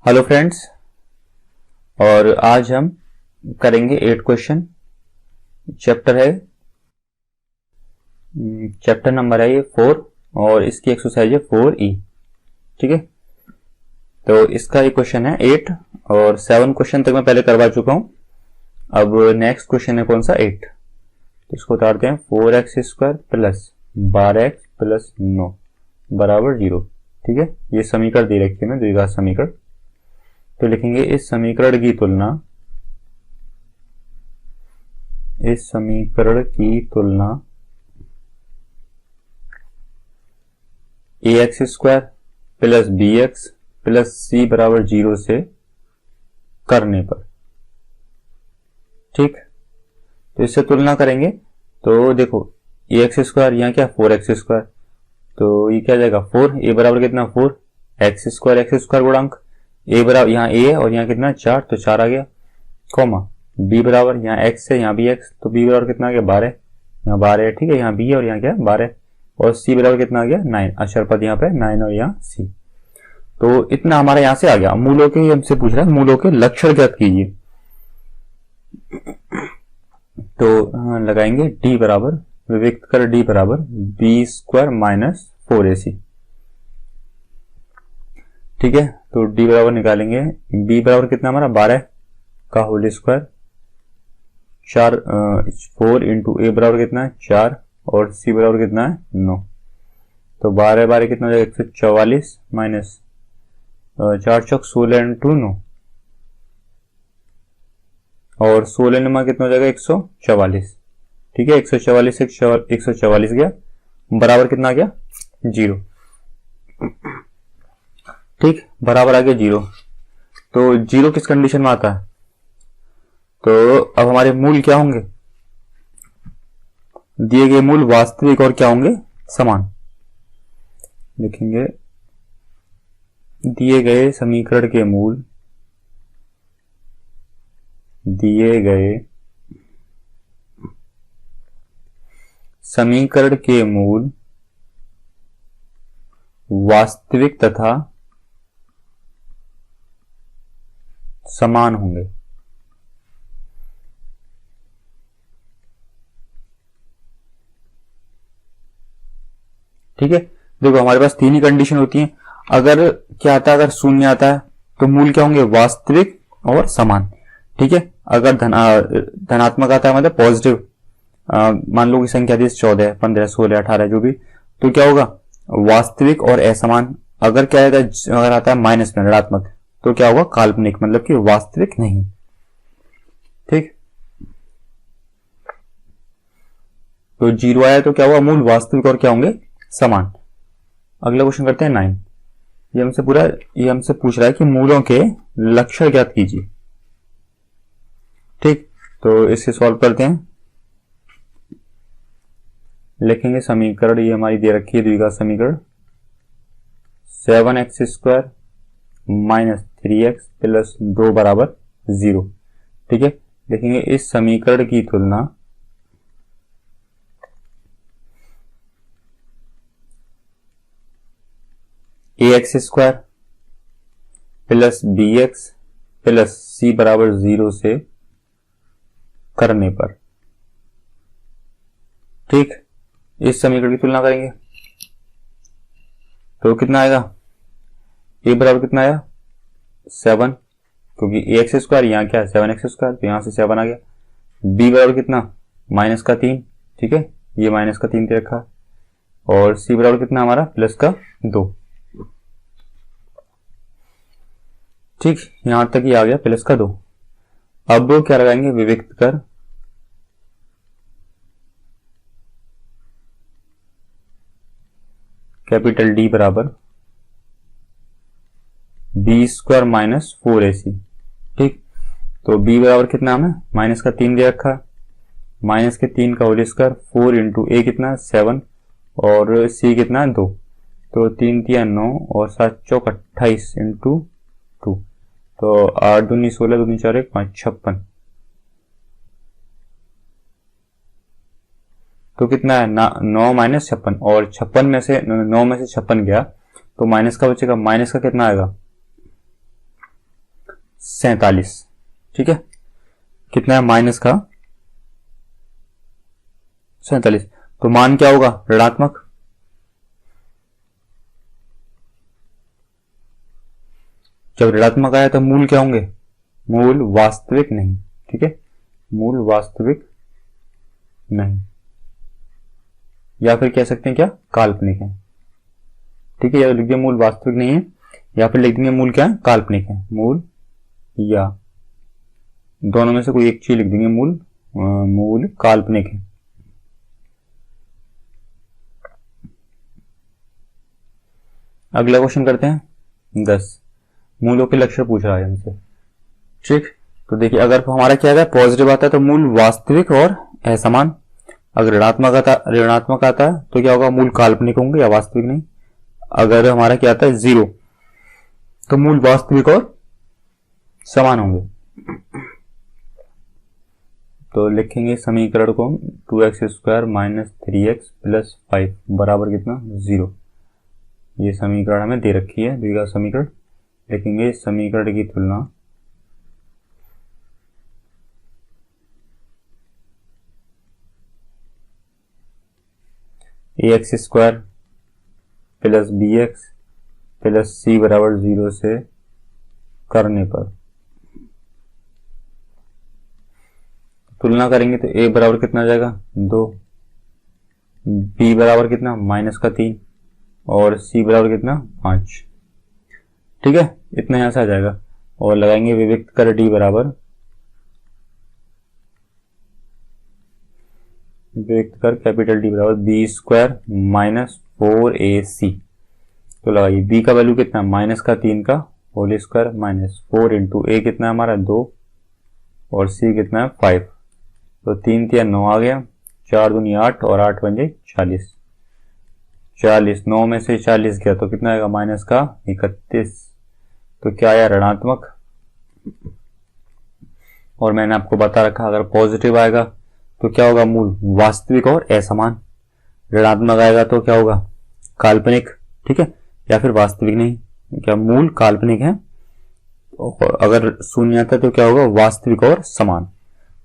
Hello friends. और आज हम करेंगे 8 क्वेश्चन। चैप्टर है चैप्टर नंबर है ये 4 और इसकी एक्सरसाइज है 4E। ठीक है, तो इसका ये क्वेश्चन है 8 और 7 क्वेश्चन तक मैं पहले करवा चुका हूं। अब नेक्स्ट क्वेश्चन है कौन सा 8। तो इसको उतारते हैं 4x² प्लस 12x प्लस 9 बराबर 0। ठीक है, ये समीकरण दे रखी है मैं द्विघात समीकरण। तो लिखेंगे इस समीकरण की तुलना ax² plus bx plus c बराबर 0 से करने पर। ठीक, तो इससे तुलना करेंगे तो देखो ax² यहाँ क्या 4x², तो ये क्या जाएगा 4, a बराबर कितना 4, x² गुणांक a बराबर यहाँ a है और यहाँ कितना 4, तो 4 आ गया, कॉमा b बराबर यहाँ x है यहाँ भी x, तो b बराबर कितना आ गया 12, यहाँ 12 है। ठीक है, यहाँ b है और यहाँ क्या 12 और c बराबर कितना आ गया 9, अक्षर पद यहाँ पे 9 और यहाँ c। तो इतना हमारा यहाँ से आ गया। मूलों के हमसे पूछ रहा है मूलों के लक्षण ज्ञात कीजिए। तो लगाएंगे d बराबर विविक्त कर d बराबर b² माइनस 4ac। ठीक है, तो d बराबर निकालेंगे b बराबर कितना हमारा 12 का होल स्क्वायर 4 इंटू a बराबर कितना है 4 और c बराबर कितना है 9। तो 12 12 कितना हो जाएगा 144 माइनस 4 चौक 16 इंटू 9 और 16 नमा कितना हो जाएगा 144। ठीक है, 144 144 गया बराबर कितना आ गया 0। ठीक, बराबर आ गया 0। तो 0 किस कंडीशन में आता है, तो अब हमारे मूल क्या होंगे, दिए गए मूल वास्तविक और क्या होंगे समान। लिखेंगे दिए गए समीकरण के मूल वास्तविक तथा समान होंगे। ठीक है, देखो हमारे पास 3 ही कंडीशन होती हैं। अगर क्या आता है, अगर शून्य आता है तो मूल क्या होंगे वास्तविक और समान। ठीक है, अगर धनात्मक आता है मतलब पॉजिटिव, मान लो की संख्या थी 14 15 16 18 जो भी, तो क्या होगा वास्तविक और असमान। अगर क्या आता है, अगर आता है माइनस में ऋणात्मक, तो क्या होगा काल्पनिक मतलब कि वास्तविक नहीं। ठीक, तो 0 आया तो क्या हुआ मूल वास्तविक और क्या होंगे समान। अगला क्वेश्चन करते हैं 9। ये हमसे पूछ रहा है कि मूलों के लक्षण ज्ञात कीजिए। ठीक, तो इसे सॉल्व करते हैं। लिखेंगे समीकरण, ये हमारी दे रखी है द्विघात समीकरण 7x² माइनस 3x प्लस 2 बराबर 0। ठीक है, देखेंगे इस समीकरण की तुलना ax² plus bx plus c बराबर 0 से करने पर। ठीक, इस समीकरण की तुलना करेंगे तो कितना आएगा, a बराबर कितना आया 7, क्योंकि ax² यहाँ क्या है 7x², तो यहां से 7 आ गया। b बराबर कितना माइनस का 3। ठीक है, ये माइनस का 3 दे रखा और c बराबर कितना हमारा प्लस का 2। ठीक, यहां तक ही आ गया प्लस का 2। अब क्या लगाएंगे विविक्त कर कैपिटल D बराबर b² माइनस 4ac। ठीक, तो b बराबर कितना हमें माइनस का 3 दे रखा, माइनस के 3 का होल स्क्वायर 4 इंटू a कितना 7 और c कितना 2, तो 3 3 9 और 7 चौक 28 इंटू 2, तो 8 दूनी 16 दूनी 4 1 5 56, तो कितना है 9 माइनस 56 और 56 में से 9 में से 56 गया तो माइनस का बचेगा, माइनस का कितना आएगा 47। ठीक है, कितना है माइनस का 47, तो मान क्या होगा ऋणात्मक। जब ऋणात्मक आया तो मूल क्या होंगे, मूल वास्तविक नहीं। ठीक है, मूल वास्तविक नहीं, या फिर कह सकते हैं क्या काल्पनिक है। ठीक है, या लिख दिया मूल वास्तविक नहीं है, या फिर लिख देंगे मूल क्या है काल्पनिक है। मूल या दोनों में से कोई एक चीज लिख देंगे, मूल काल्पनिक है। अगला क्वेश्चन करते हैं 10, मूलों के लक्षण पूछ रहा है हमसे। ठीक, तो देखिए अगर हमारा क्या है पॉजिटिव आता है तो मूल वास्तविक और असमान, अगर ऋणात्मक आता है तो क्या होगा मूल काल्पनिक होंगे या वास्तविक नहीं। अगर हमारा क्या आता है 0 तो मूल वास्तविक और समान होंगे। तो लिखेंगे समीकरण को 2x² माइनस 3x प्लस 5 बराबर कितना 0। ये समीकरण हमें दे रखी है, द्विघात समीकरण। लिखेंगे समीकरण की तुलना ax² plus bx plus c बराबर 0 से करने पर तुलना करेंगे तो a बराबर कितना आ जाएगा 2, b बराबर कितना माइनस का 3 और c बराबर कितना 5। ठीक है, इतना यहां से आ जाएगा। और लगाएंगे विविक्त कर d बराबर विविक्त कर कैपिटल D बराबर b² माइनस 4ac। तो लगाइए b का वैल्यू कितना माइनस का 3 का whole square minus 4 into a कितना है हमारा 2 और c कितना है 5। तो 3 3 9 आ गया, 4 दूनी 8 और 8 बन जाए 40। 40 9 में से 40 गया तो कितना आएगा माइनस का 31। तो क्या आया ऋणात्मक। और मैंने आपको बता रखा अगर पॉजिटिव आएगा तो क्या होगा मूल वास्तविक और असमान, ऋणात्मक आएगा तो क्या होगा काल्पनिक। ठीक है, या फिर वास्तविक नहीं, क्या मूल काल्पनिक है। और अगर शून्य आता है तो क्या होगा वास्तविक और समान।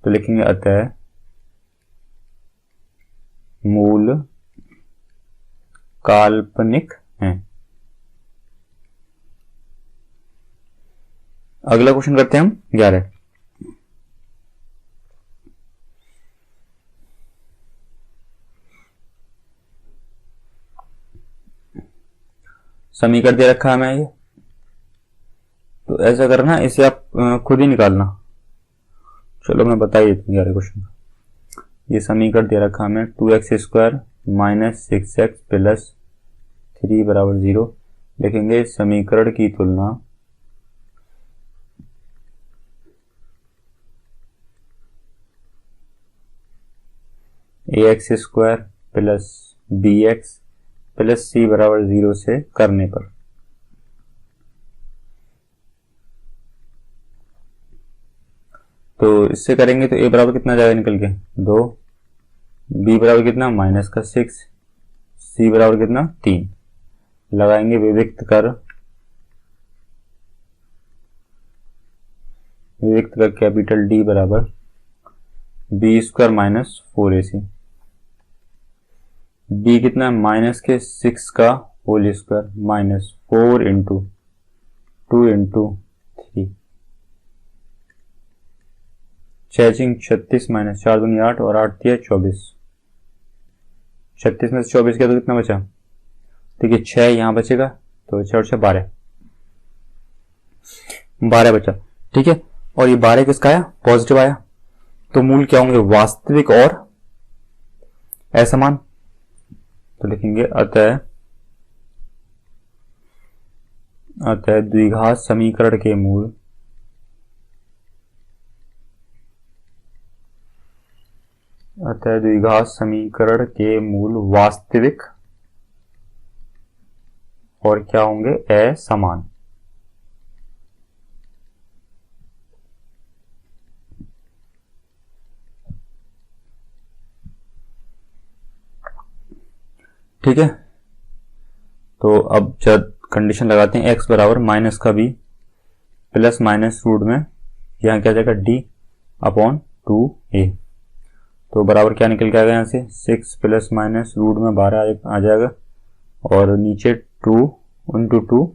तो लिखेंगे अतः मूल काल्पनिक है। अगला क्वेश्चन करते हैं हम 11। समीकरण दे रखा है हमें ये, तो ऐसा करना इसे आप खुद ही निकालना। चलो मैं बता ही देता हूँ 11 क्वेश्चन। ये समीकरण दे रखा हमें 2x² माइनस 6x प्लस 3 बराबर 0। लिखेंगे समीकरण की तुलना ax² plus bx plus c बराबर 0 से करने पर। तो इससे करेंगे तो a बराबर कितना जाएगा निकल के 2, b बराबर कितना माइनस का 6, c बराबर कितना 3। लगाएंगे विविक्त कर कैपिटल D बराबर b² माइनस 4ac। b कितना माइनस के 6 का whole square minus 4 into 2 into 3, 6 36 minus 4 दूनी 8 और 8 दिया 24। 36 में से 24 किया तो कितना बचा, ठीक है 6 यहां बचेगा तो 6 और 6 12 बचा। ठीक है, और ये 12 किसका आया पॉजिटिव आया, तो मूल क्या होंगे वास्तविक और असमान। तो लिखेंगे अतः द्विघात समीकरण के मूल वास्तविक और क्या होंगे असमान। ठीक है, तो अब जब कंडीशन लगाते हैं x बराबर माइनस का b प्लस माइनस रूट में यहाँ क्या आ जाएगा d अपॉन 2a। तो बराबर क्या निकल के आएगा यहाँ से 6 प्लस माइनस रूट में 12 आ जाएगा और नीचे 2 इंटू 2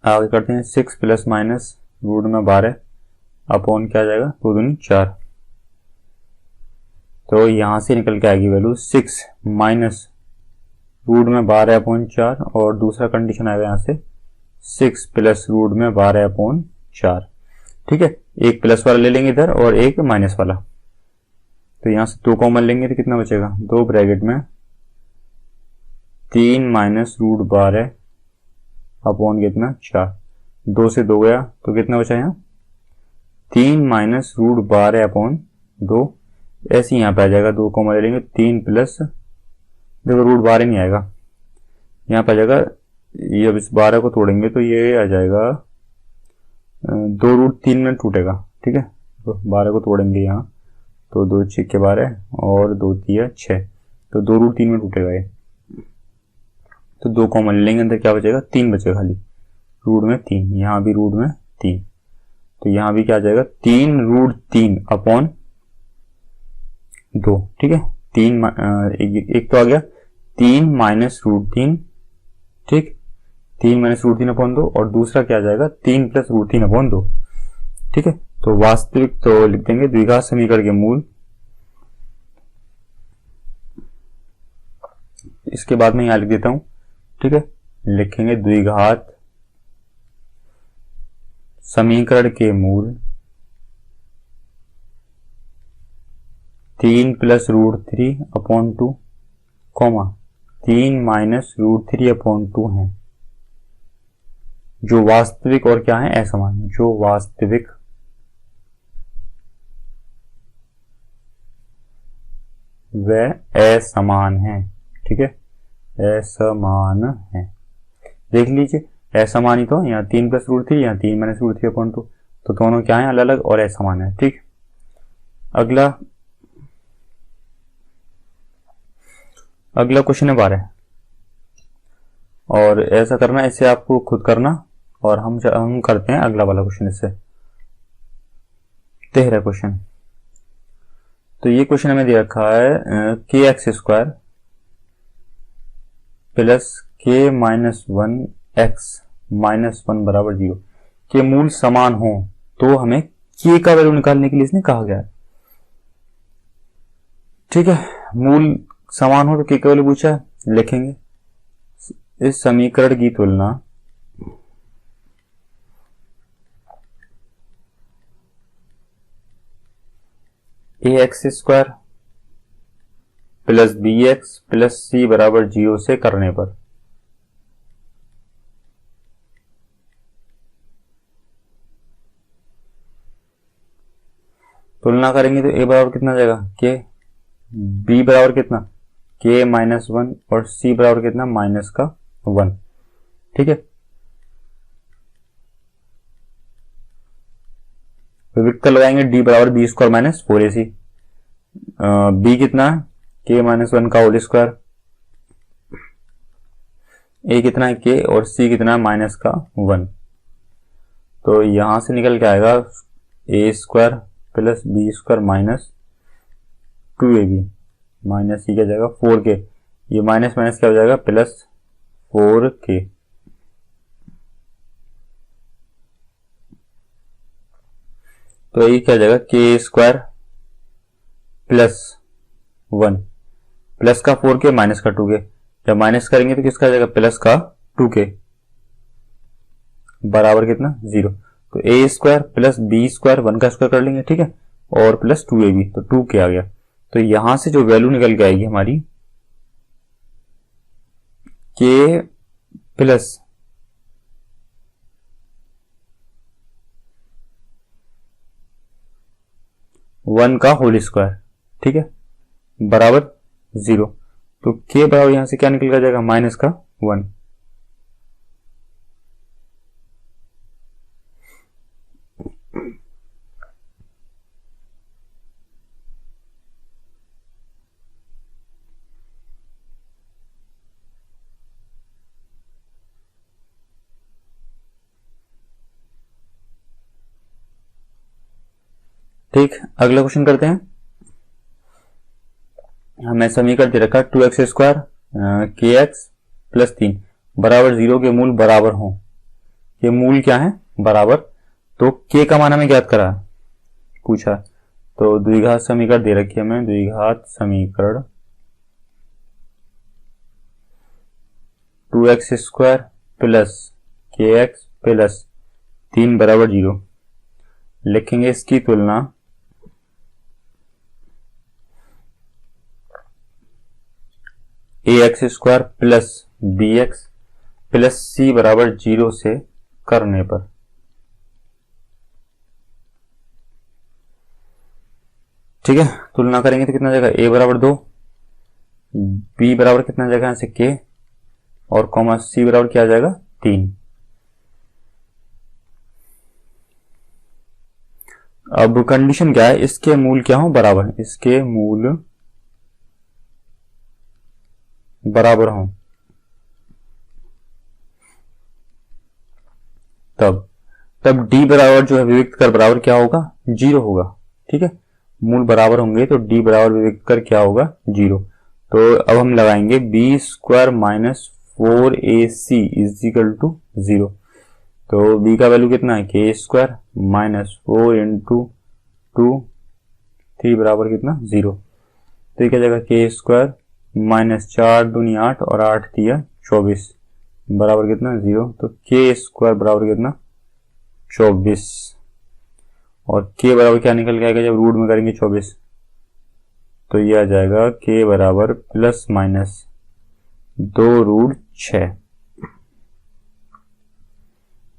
आगे करते हैं 6 प्लस माइनस रूट में 12 अपॉन क्या आ जाएगा 2 दूनी 4। तो यहां से निकल के आएगी वैल्यू 6 माइनस रूट में 12 अपॉन 4 और दूसरा कंडीशन आएगा यहाँ से 6 प्लस रूट में 12 अपॉन 4। ठीक है, एक प्लस वाला ले लेंगे इधर और एक माइनस वाला। तो यहां से 2 कॉमन लेंगे तो कितना बचेगा 2 ब्रैकेट में 3 माइनस रूट 12 अपॉन कितना 4। 2 से 2 गया तो कितना बचा यहाँ 3 माइनस रूट 12 अपॉन 2। ऐसे यहाँ पे आ जाएगा 2 कॉमन ले लेंगे 3 प्लस देखो रूट 12 नहीं आएगा, यहाँ पे आ जाएगा ये अब इस 12 को तोड़ेंगे तो ये आ जाएगा 2 रूट 3 में टूटेगा। ठीक है, तो 12 को तोड़ेंगे यहाँ तो 2 6 12 और 2 3 6 तो 2 रूट 3 में टूटेगा ये। तो 2 कॉमन ले लेंगे अंदर क्या बचेगा 3 बचेगा खाली रूट में 3, यहाँ भी रूट में 3 तो यहाँ भी क्या आ जाएगा 3 रूट 3 अपॉन 2। ठीक है, 3 एक तो आ गया 3 माइनस रूट 3। ठीक, 3 माइनस रूट 3 अपॉन 2 और दूसरा क्या आ जाएगा 3 प्लस रूट 3 अपॉन 2। ठीक है, तो वास्तविक तो लिख देंगे द्विघात समीकरण के मूल। इसके बाद मैं यहां लिख देता हूं। ठीक है, लिखेंगे द्विघात समीकरण के मूल 3 plus root 3 upon 2 comma 3 minus root 3 upon 2 है जो वास्तविक और क्या है असमान, जो वास्तविक व असमान है। ठीक है, असमान है। देख लीजिए असमान ही तो यहाँ 3 प्लस रूट 3 यहाँ 3 माइनस रूट 3 अपॉन 2 तो दोनों क्या है अलग अलग और असमान है। ठीक, अगला क्वेश्चन है 12 और ऐसा करना इसे आपको खुद करना और हम करते हैं अगला वाला क्वेश्चन इससे 13 क्वेश्चन। तो ये क्वेश्चन हमें दे रखा है के एक्स स्क्वायर प्लस के माइनस 1 एक्स माइनस 1 बराबर 0 के मूल समान हो तो हमें के का वैल्यू निकालने के लिए इसने कहा गया है। ठीक है, मूल समान हो तो के का वैल्यू पूछा है, लिखेंगे इस समीकरण की तुलना a x square plus b x plus c बराबर 0 से करने पर तुलना करेंगे तो ए बराबर कितना जाएगा के, बी बराबर कितना के माइनस 1 और सी बराबर कितना माइनस का 1। ठीक है, विकल्प लगाएंगे डी बराबर B square minus 4ac। B कितना है के माइनस 1 का होल स्क्वायर, ए कितना है के और सी कितना है माइनस का 1। तो यहां से निकल के आएगा a square plus b square minus 2ab minus c क्या जाएगा 4k, ये माइनस माइनस क्या हो जाएगा प्लस 4k। तो ये क्या हो जाएगा के स्क्वायर प्लस 1 प्लस का 4k माइनस का 2k, जब माइनस करेंगे तो किसका आ जाएगा प्लस का 2k बराबर कितना 0। तो ए स्क्वायर प्लस बी स्क्वायर 1 का स्क्वायर कर लेंगे। ठीक है, और प्लस 2ab तो 2k आ गया। तो यहां से जो वैल्यू निकल के आएगी हमारी के प्लस 1 का होल स्क्वायर। ठीक है, बराबर 0। तो के बराबर यहां से क्या निकल कर जाएगा माइनस का 1। ठीक, अगला क्वेश्चन करते हैं। हमें समीकरण दे रखा 2x² के एक्स प्लस 3 बराबर 0 के मूल बराबर हों। ये मूल क्या है? बराबर। तो k का मान हमें ज्ञात करा पूछा, तो द्विघात समीकरण दे रखी है हमें, द्विघात समीकरण 2x² प्लस के एक्स प्लस 3 बराबर 0। लिखेंगे इसकी तुलना ax² plus bx plus c बराबर 0 से करने पर। ठीक है, तुलना करेंगे तो कितना आ जाएगा? a बराबर 2, b बराबर कितना आ जाएगा यहाँ से k, और कॉमा c बराबर क्या आ जाएगा? 3। अब कंडीशन क्या है? इसके मूल क्या हो? बराबर। इसके मूल बराबर हो तब d बराबर जो है विविक्त कर बराबर क्या होगा? 0 होगा। ठीक है, मूल बराबर होंगे तो d बराबर विविक्त कर क्या होगा? 0। तो अब हम लगाएंगे b² minus 4ac is equal to 0। तो b का वैल्यू कितना है? k² माइनस 4 इंटू 2 3 बराबर कितना? 0। तो ये क्या जाएगा? k² माइनस 4 दूनी 8 और 8 दिया 24 बराबर कितना? 0। तो k² बराबर कितना? 24। और k बराबर क्या निकल के आएगा जब रूट में करेंगे 24? तो ये आ जाएगा k बराबर प्लस माइनस 2√6।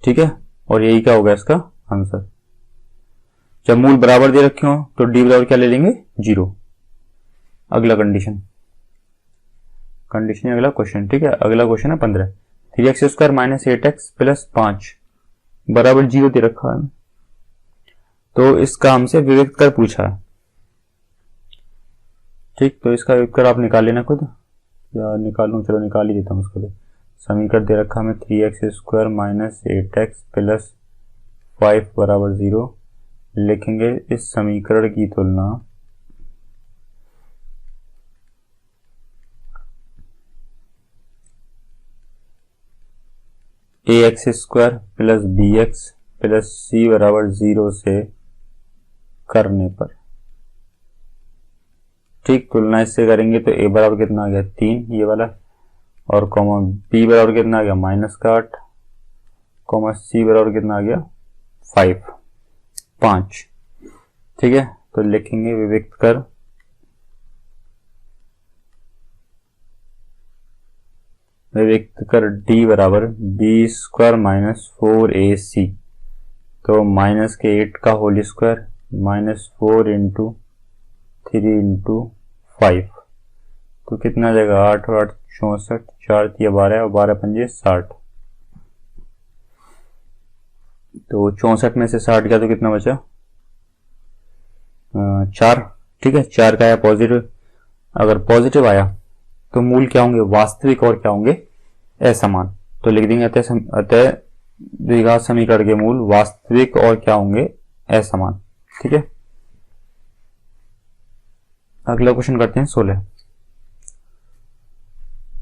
ठीक है, और यही क्या होगा इसका आंसर। जब मूल बराबर दे रखे हो तो d बराबर क्या ले लेंगे? 0। अगला कंडीशन अगला क्वेश्चन। ठीक है, अगला क्वेश्चन है 15। 3x² माइनस 8x प्लस 5 बराबर 0 दे रखा है, तो इसका हमसे विविक्त कर पूछा है। ठीक, तो इसका विविक्त कर आप निकाल लेना खुद, या निकालूं? चलो निकाल ही देता हूँ उसको। समीकरण दे रखा हमें 3x² माइनस 8x प्लस 5 बराबर 0। लिखेंगे इस समीकरण की तुलना ax² plus bx plus c बराबर 0 से करने पर। ठीक, तुलना इससे करेंगे तो a बराबर कितना आ गया? 3 ये वाला, और कॉमा b बराबर कितना आ गया? -8, कॉमा c बराबर कितना आ गया? 5। ठीक है, तो लिखेंगे विविक्त कर d बराबर b² माइनस 4ac, तो माइनस के 8 का whole square minus 4 into 3 into 5, तो कितना आ जाएगा? 8 और 8 64, 4 या 12 और 12 पंजे 60। तो 64 में से 60 गया तो कितना बचा? 4। ठीक है, 4 का आया पॉजिटिव। अगर पॉजिटिव आया तो मूल क्या होंगे? वास्तविक और क्या होंगे? असमान। तो लिख देंगे अतः द्विघात समीकरण के मूल वास्तविक और क्या होंगे? असमान। ठीक है, अगला क्वेश्चन करते हैं 16।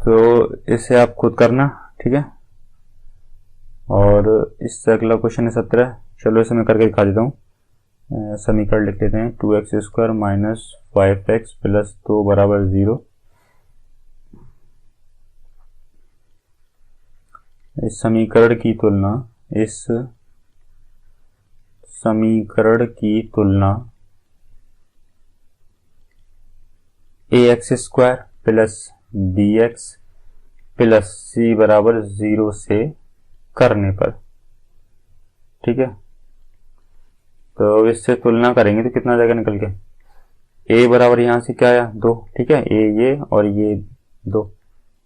तो इसे आप खुद करना। ठीक है, और इससे अगला क्वेश्चन है 17। चलो इसे मैं करके दिखा देता हूँ। समीकरण लिख लेते हैं 2x² माइनस 5x प्लस 2 बराबर 0। इस समीकरण की तुलना ax² plus bx plus c बराबर 0 से करने पर। ठीक है, तो इससे तुलना करेंगे तो कितना जाएगा निकल के? a बराबर यहां से क्या आया? 2। ठीक है, a ये और ये 2,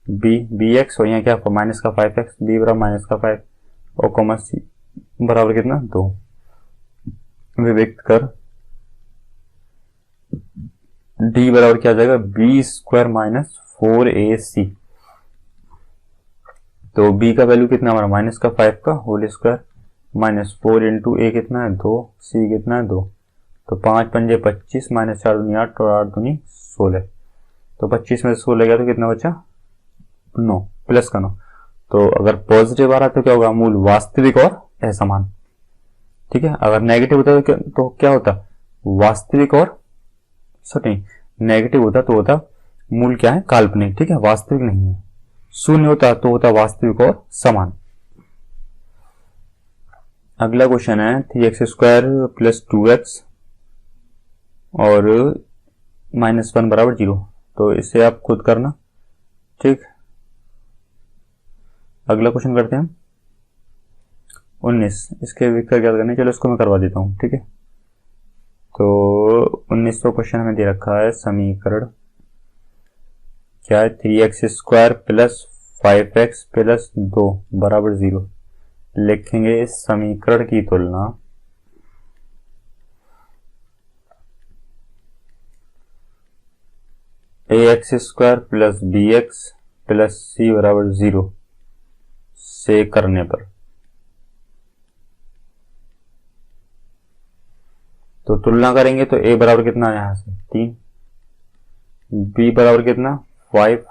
bx और यहाँ क्या माइनस का 5x, b बराबर माइनस का 5 और कॉमा c बराबर कितना? 2। विविक्त कर d बराबर क्या आ जाएगा? b² minus 4ac। तो b का वैल्यू कितना हमारा? माइनस का 5 का whole square minus 4 into a कितना है? 2, c कितना है? 2। तो 5 पंजे 25 माइनस 4 दूनी 8 और 8 दूनी 16। तो 25 में से 16 गया तो कितना बचा 9 प्लस का 9। तो अगर पॉजिटिव आ रहा तो क्या होगा मूल वास्तविक और असमान। ठीक है, अगर नेगेटिव होता तो क्या होता वास्तविक और सॉरी नेगेटिव होता तो होता मूल क्या है काल्पनिक। ठीक है, वास्तविक नहीं है। शून्य होता तो होता वास्तविक और समान। अगला क्वेश्चन है 3x² प्लस 2x और -1 बराबर 0। तो इसे आप खुद करना। ठीक, अगला क्वेश्चन करते हैं 19। इसके विकल्प क्या करने, चलो इसको मैं करवा देता हूं। ठीक है, तो 19वां क्वेश्चन हमें दे रखा है समीकरण क्या है 3x² प्लस 5x प्लस 2 बराबर 0। लिखेंगे इस समीकरण की तुलना ax² plus bx plus c बराबर 0 से करने पर। तो तुलना करेंगे तो a बराबर कितना है यहां से 3, b बराबर कितना 5,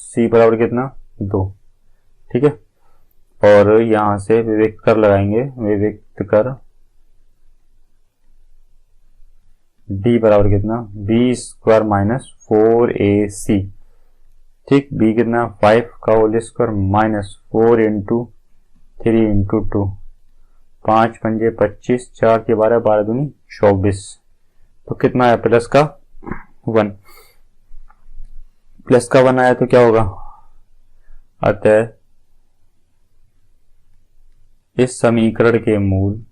c बराबर कितना 2। ठीक है, और यहां से विविक्त कर लगाएंगे, विविक्त कर d बराबर कितना b² माइनस 4ac। ठीक, b कितना 5 का whole square minus 4 into 3 into 2, 5 पंजे 25, 4 के 12, 12 दूनी 24। तो कितना है प्लस का 1, प्लस का 1 आया तो क्या होगा, अतः इस समीकरण के मूल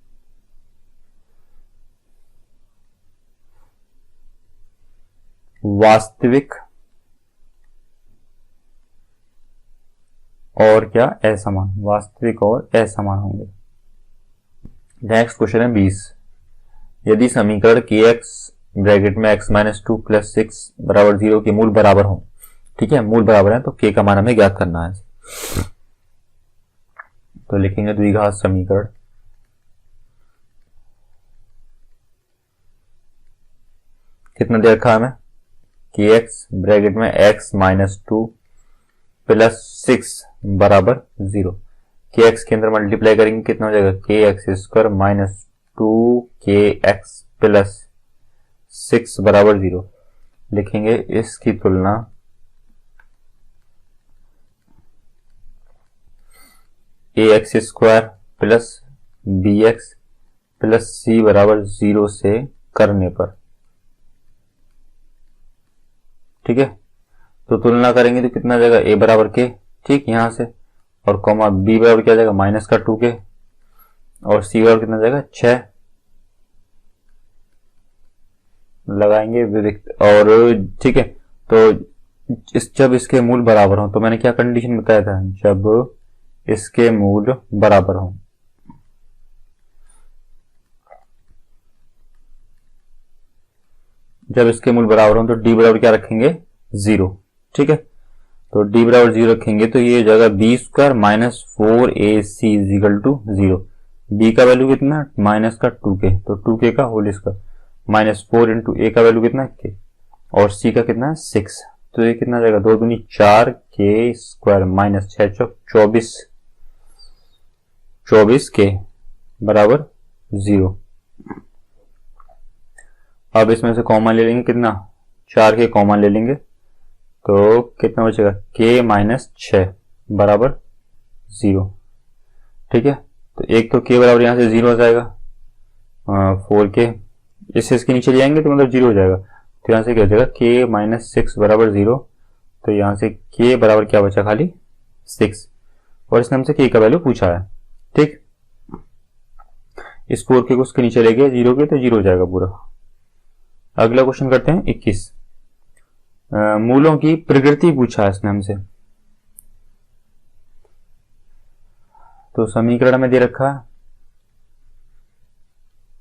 वास्तविक और क्या असमान, वास्तविक और असमान होंगे। नेक्स्ट क्वेश्चन है 20। यदि समीकरण kx ब्रैकेट में x माइनस 2 प्लस 6 बराबर 0 के मूल बराबर हो। ठीक है, मूल बराबर है तो k का मान हमें ज्ञात करना है। तो लिखेंगे द्विघात समीकरण कितना दे रखा है हमें kx ब्रैकेट में x माइनस 2 प्लस 6 बराबर 0। kx के अंदर मल्टीप्लाई करेंगे कितना हो जाएगा kx² माइनस 2kx प्लस 6 बराबर 0। लिखेंगे इसकी तुलना ax² plus bx plus c बराबर 0 से करने पर। ठीक है, तो तुलना करेंगे तो कितना जाएगा a बराबर के, ठीक यहां से, और कॉमा b बराबर क्या जाएगा माइनस का 2 के, और c बराबर कितना जाएगा 6 लगाएंगे विविक्त। और ठीक है, तो जब इसके मूल बराबर हो, तो मैंने क्या कंडीशन बताया था, जब इसके मूल बराबर हो। जब इसके मूल बराबर हो तो d बराबर क्या रखेंगे 0। ठीक है, तो d बराबर 0 रखेंगे तो ये जगह b² minus 4ac is equal to 0। b का वैल्यू कितना माइनस का 2k, तो 2k का whole square minus 4 into a का वैल्यू कितना k, और c का कितना 6। तो ये कितना जाएगा 2 दूनी 4k² माइनस 6 चौक 24k बराबर 0। अब इसमें से कॉमन ले लेंगे कितना 4k कॉमन ले लेंगे तो कितना बचेगा k माइनस 6 बराबर 0। ठीक है, तो एक तो k बराबर यहां से 0 हो जाएगा 4k, इसके नीचे ले जाएंगे तो मतलब 0 हो जाएगा। तो यहां से क्या हो जाएगा k माइनस 6 बराबर 0। तो यहां से k बराबर क्या बचा खाली 6, और इसने हमसे k का वैल्यू पूछा है। ठीक, इस 4k को उसके नीचे ले गए 0 के, तो 0 हो जाएगा पूरा। अगला क्वेश्चन करते हैं 21। मूलों की प्रकृति पूछा है इसने हमसे। तो समीकरण में दे रखा है,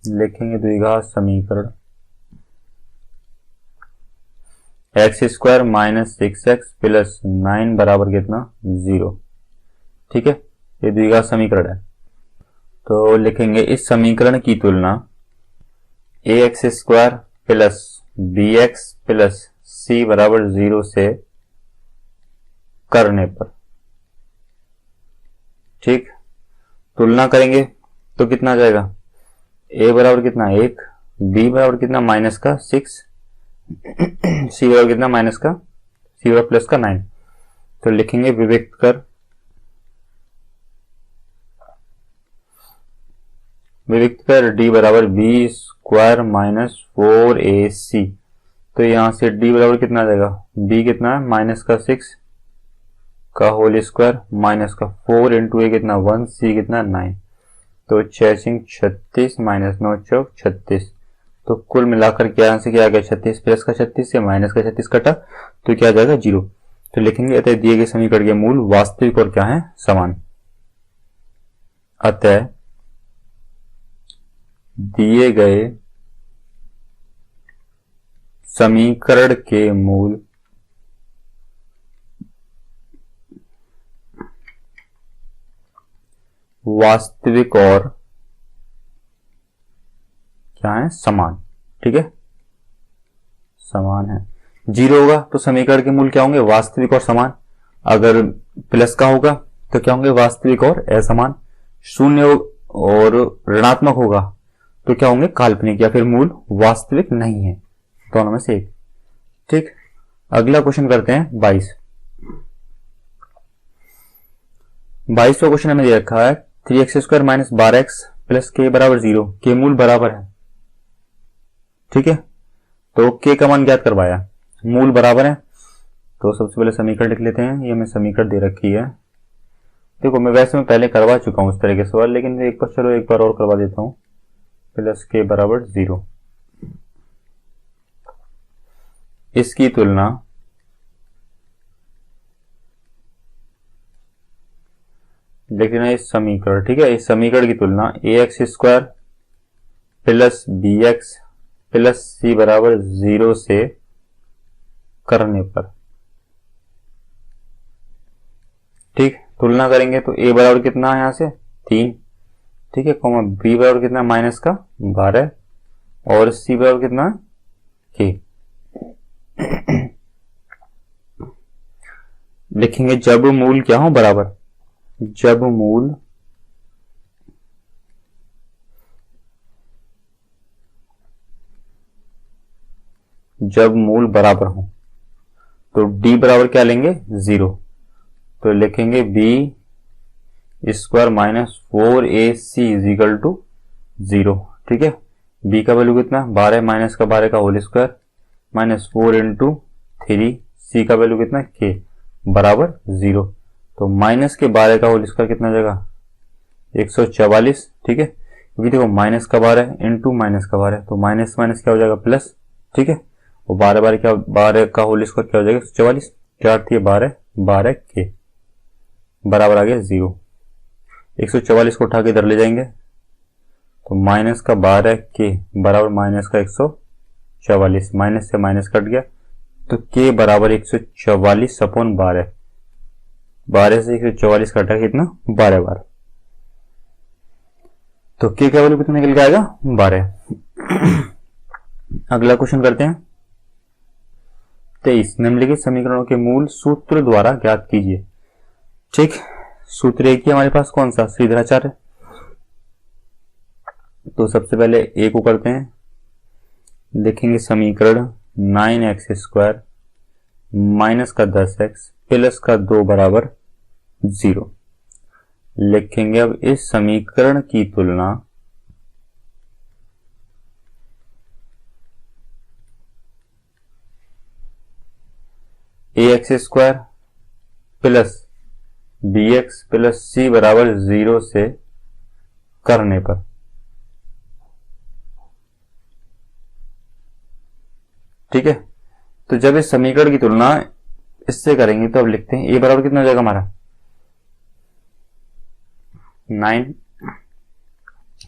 लिखेंगे द्विघात समीकरण x² माइनस 6x प्लस 9 बराबर कितना 0। ठीक है, ये द्विघात समीकरण है। तो लिखेंगे इस समीकरण की तुलना a x square plus b x plus c बराबर 0 से करने पर, ठीक। तुलना करेंगे तो कितना जाएगा, ए बराबर कितना 1, बी बराबर कितना माइनस का 6, सी बराबर कितना माइनस का, सी बराबर प्लस का 9। तो लिखेंगे विविक्त कर डी बराबर बी स्क्वायर माइनस 4ac। तो यहां से डी बराबर कितना आ जाएगा, बी कितना है माइनस का 6 का होल स्क्वायर माइनस का 4 इंटू ए कितना 1, सी कितना 9। तो 6 36 माइनस 9 चौक 36। तो कुल मिलाकर क्या आंसर क्या आ गया, 36 प्लस का 36 से माइनस का 36 कटा तो क्या आ जाएगा 0। तो लिखेंगे अतः दिए गए समीकरण के मूल वास्तविक और क्या है समान। अतः दिए गए समीकरण के मूल वास्तविक और क्या है समान, ठीक है, समान है। 0 होगा तो समीकरण के मूल क्या होंगे, वास्तविक और समान। अगर प्लस का होगा तो क्या होंगे, वास्तविक और असमान। 0 और ऋणात्मक होगा तो क्या होंगे, काल्पनिक या फिर मूल वास्तविक नहीं है, दोनों में से एक, ठीक। अगला क्वेश्चन करते हैं 22 का क्वेश्चन हमें दे रखा है 3x square minus 12x plus के बराबर 0 के मूल बराबर है, ठीक है। तो के का मान ज्ञात करवाया, मूल बराबर है। तो सबसे पहले समीकरण लिख लेते हैं, ये हमें समीकरण दे रखी है। देखो मैं वैसे मैं पहले करवा चुका हूं इस तरह के सवाल, लेकिन एक बार चलो एक बार और करवा देता हूं। प्लस के बराबर 0, इसकी तुलना देख लेना इस समीकरण, ठीक है। इस समीकरण की तुलना a x square plus b x plus c बराबर 0 से करने पर, ठीक। तुलना करेंगे तो ए बराबर कितना है यहां से 3, ठीक है, कॉमा बी बराबर कितना माइनस का 12 और सी बराबर कितना के। लिखेंगे जब मूल क्या हो बराबर, जब मूल बराबर हो तो d बराबर क्या लेंगे 0। तो लिखेंगे b square minus 4ac is equal to 0, ठीक है। b का वैल्यू कितना 12 माइनस का 12 का whole square minus 4 into 3, c का वैल्यू कितना k बराबर 0। तो माइनस के 12 का होल स्क्वायर कितना जाएगा 144, ठीक है, क्योंकि देखो माइनस का 12 इंटू माइनस का 12 तो माइनस माइनस क्या हो जाएगा प्लस, ठीक है। और 12 का होल स्क्वायर क्या हो जाएगा 144, क्या आती है 12 के बराबर आ गया 0। 144 को उठा के इधर ले जाएंगे तो माइनस का 12 के बराबर माइनस का 144, माइनस से माइनस कट गया तो के बराबर 144 अपॉन 12 से 144 कटा कितना 12 बार, तो के का वैल्यू कितना निकल के आएगा 12। अगला क्वेश्चन करते हैं 23, निम्नलिखित समीकरणों के मूल सूत्र द्वारा ज्ञात कीजिए, ठीक। सूत्र एक ही हमारे पास कौन सा श्रीधराचार्य। तो सबसे पहले ए को करते हैं, लिखेंगे समीकरण 9x स्क्वायर माइनस का 10x प्लस का 2 बराबर 0। लिखेंगे अब इस समीकरण की तुलना a x square plus b x plus c बराबर 0 से करने पर, ठीक है। तो जब इस समीकरण की तुलना इससे करेंगे तो अब लिखते हैं ए बराबर कितना हो जाएगा हमारा 9,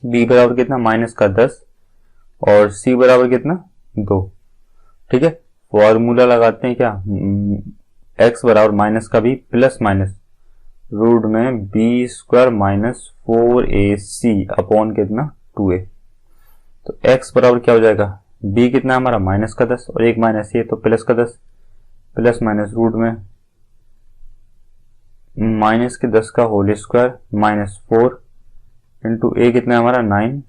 बी बराबर कितना माइनस का 10 और सी बराबर कितना 2, ठीक है। फॉर्मूला लगाते हैं क्या, एक्स बराबर माइनस का बी प्लस माइनस रूट में B square minus 4ac upon कितना 2a। तो x बराबर क्या हो जाएगा, b कितना हमारा माइनस का 10 और एक माइनस ये तो प्लस का 10, प्लस माइनस रूट में माइनस के 10 का होल स्क्वायर माइनस 4 इंटू ए कितना है हमारा 9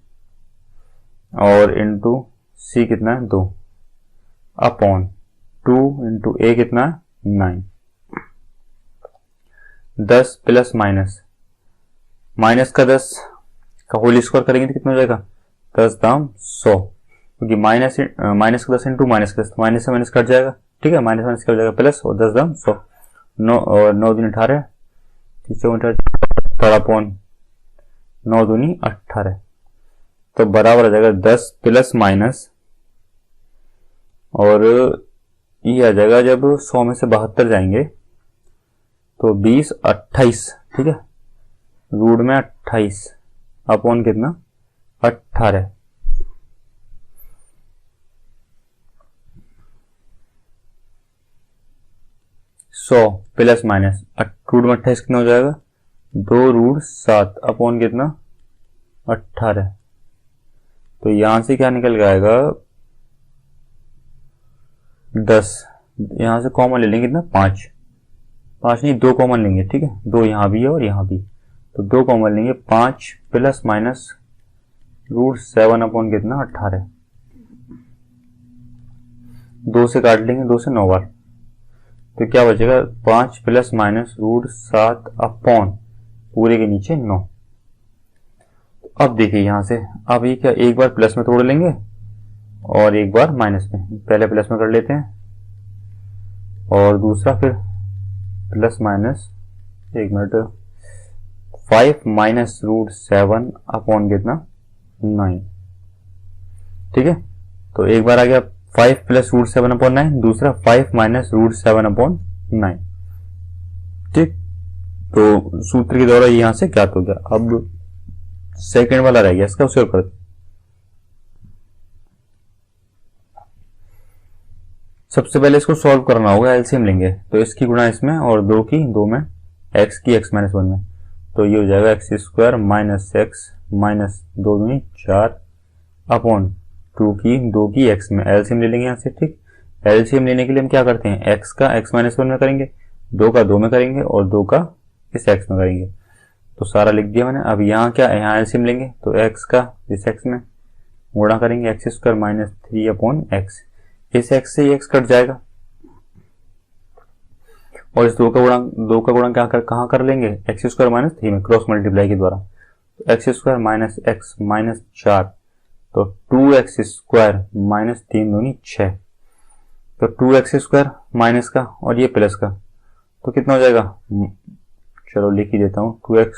और इंटू सी कितना है 2 अपॉन 2 इंटू ए कितना है 9। 10 प्लस माइनस माइनस का 10 का होल स्क्वायर करेंगे तो कितना हो जाएगा 10 दाम 100, क्योंकि माइनस का 10 इंटू माइनस का 10 माइनस से माइनस कट जाएगा, ठीक है, माइनस माइनस क्या हो जाएगा प्लस और 10 दाम 100। 9 और 9 दूनी 18, 18 अपॉन 9 दूनी 18, तो बराबर आ जाएगा 10 प्लस माइनस और ये आ जाएगा जब 100 में से 72 जाएंगे तो 20 28, ठीक है, रूट में 28 अपॉन कितना 18। सौ प्लस माइनस रूट में 28 कितना हो जाएगा 2 रूट 7 अपॉन कितना 18। तो यहां से क्या निकल जाएगा 10, यहां से कॉमन ले लेंगे कितना 5 नहीं 2 कॉमन लेंगे, ठीक है, 2 यहां भी है और यहां भी, तो 2 कॉमन लेंगे 5 प्लस माइनस रूट 7 अपॉन कितना 18, 2 से काट लेंगे 2 से 9 बार, तो क्या बचेगा 5 प्लस माइनस रूट 7 अपॉन पूरे के नीचे 9। अब देखिए यहां से अब ये क्या एक बार प्लस में तोड़ लेंगे और एक बार माइनस में, पहले प्लस में कर लेते हैं और दूसरा फिर प्लस माइनस, एक मिनट, 5 माइनस रूट 7 अपॉन कितना 9, ठीक है, तो एक बार आ गया 5 प्लस रूट 7 अपॉन 9, दूसरा 5 माइनस रूट 7 अपॉन 9, ठीक, तो सूत्र के द्वारा यहां से क्या हो गया। अब सेकंड वाला रह गया, इसका उपयोग करते, सबसे पहले इसको सॉल्व करना होगा, एलसीएम लेंगे, तो इसकी गुणा इसमें और 2 की 2 में, x की x माइनस 1 में, तो ये हो जाएगा x square minus x minus 2 दूनी 4 अपॉन 2 की 2 की x में, एलसीएम ले लेंगे यहाँ से, ठीक, एलसीएम लेने के लिए हम क्या करते हैं x का x माइनस 1 में करेंगे, 2 का 2 में करेंगे और 2 का इस x में करेंगे, तो सारा लिख दिया मैंने। अब यहाँ क्या है, यहाँ एलसीएम लेंगे तो x का इस x में गुणा करेंगे x square minus 3 upon x, इस x से ही x कट जाएगा और इस 2 का गुणा कहाँ कर लेंगे एक्स स्क्वायर माइनस 3 में क्रॉस मल्टीप्लाई के द्वारा, तो x square minus x minus 4, तो 2x स्क्वायर माइनस 3 दूनी 6, तो 2x स्क्वायर माइनस का और ये प्लस का, तो कितना हो जाएगा, चलो लिख ही देता हूँ, 2x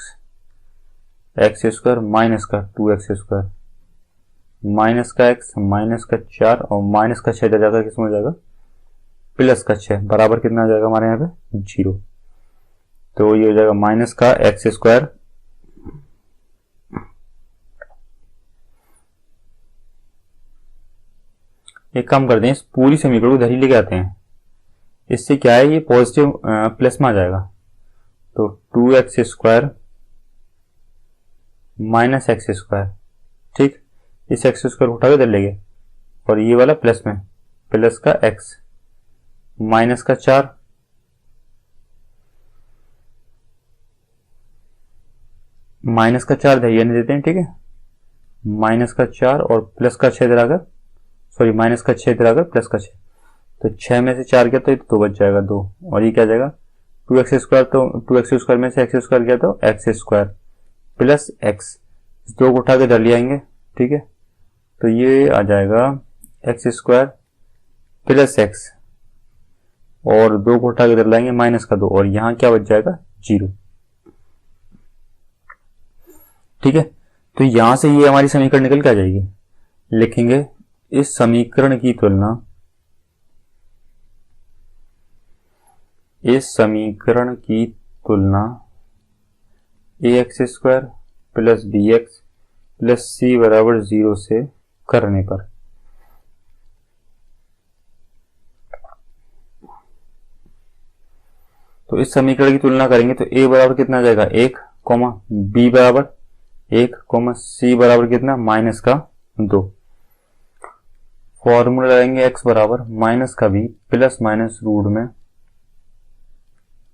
स्क्वायर माइनस का 2x स्क्वायर माइनस का x माइनस का 4 और माइनस का 6 जाकर किसमें हो जाएगा प्लस का 6 बराबर कितना आ जाएगा हमारे यहाँ पे 0, तो ये हो जाएगा माइनस का x स्क्वायर एक काम करते हैं, इस पूरी समीकरण को इधर ही लेके आते हैं, इससे क्या है ये पॉजिटिव प्लस में आ जाएगा, तो 2x square minus x square, ठीक, इस एक्स स्क्वायर को उठा के इधर ले गए और ये वाला प्लस में प्लस का x माइनस का 4 माइनस का 4 इधर नहीं देते हैं, ठीक है, माइनस का 4 और प्लस का 6 इधर आकर, सॉरी माइनस का 6 इधर आकर प्लस का 6, तो 6 में से 4 गया तो ये 2 बच जाएगा 2 और ये क्या जाएगा 2x स्क्वायर, तो 2x स्क्वायर में से x स्क्वायर गया तो x स्क्वायर प्लस x, इस 2 को उठा के इधर ले आएंगे, ठीक है, तो ये आ जाएगा x स्क्वायर प्लस x और 2 को उठा के इधर लाएंगे माइनस का 2 और यहाँ क्या बच जाएगा 0, ठीक है, तो यहां से ये हमारी समीकरण निकल के आ जाएगी, लिखेंगे इस समीकरण की तुलना ax square plus bx plus c बराबर 0 से करने पर, तो इस समीकरण की तुलना करेंगे तो a बराबर कितना आ जाएगा 1, b बराबर 1, c बराबर कितना माइनस का 2, फॉर्मूला लगाएंगे x बराबर माइनस का b प्लस माइनस रूट में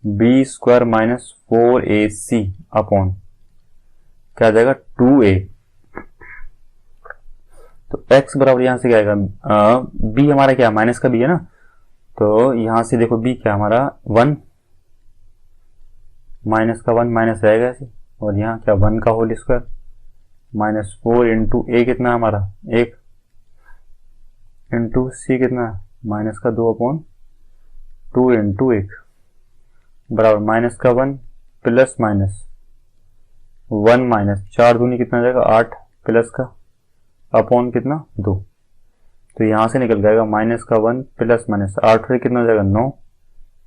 b square minus 4ac upon क्या आ जाएगा 2a। तो x बराबर यहां से क्या आएगा, b हमारा क्या माइनस का b है ना, तो यहां से देखो b क्या हमारा 1 माइनस का 1 माइनस रहेगा ऐसे, और यहाँ क्या 1 का whole square minus 4 into a कितना हमारा 1 इंटू c कितना माइनस का 2 अपॉन 2 इंटू 1 बराबर माइनस का 1 प्लस माइनस 1 माइनस 4 दूनी कितना जाएगा 8 प्लस का अपॉन कितना 2। तो यहां से निकल जाएगा माइनस का 1 प्लस माइनस 8 से कितना जाएगा 9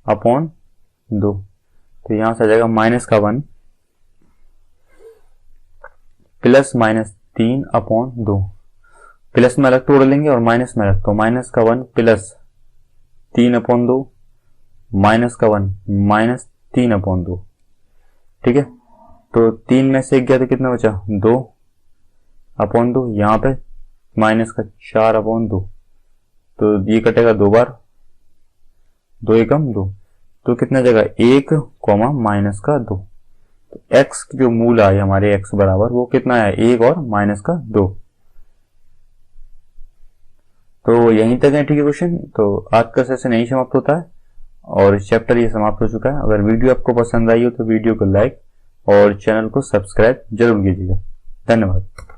अपॉन 2। तो यहां से आ जाएगा माइनस का 1 प्लस माइनस 3 अपॉन 2। प्लस में अलग तोड़ लेंगे और माइनस में अलग, तो माइनस का 1 प्लस 3 अपॉन 2 माइनस का 1 माइनस 3 अपॉन 2। ठीक है, तो 3 में से 1 गया तो कितना बचा 2 अपॉन 2, यहाँ पे माइनस का 4 अपॉन 2, तो ये कटेगा 2 बार, 2 एकम 2, तो कितना जाएगा 1 कॉमा माइनस का 2। तो x जो मूल आए हमारे x बराबर वो कितना है 1 और माइनस का 2। तो यहीं तक है, ठीक है क्वेश्चन। तो आज का सेशन यहीं समाप्त होता है और चैप्टर ये समाप्त हो चुका है। अगर वीडियो आपको पसंद आई हो तो वीडियो को लाइक और चैनल को सब्सक्राइब जरूर कीजिएगा। धन्यवाद।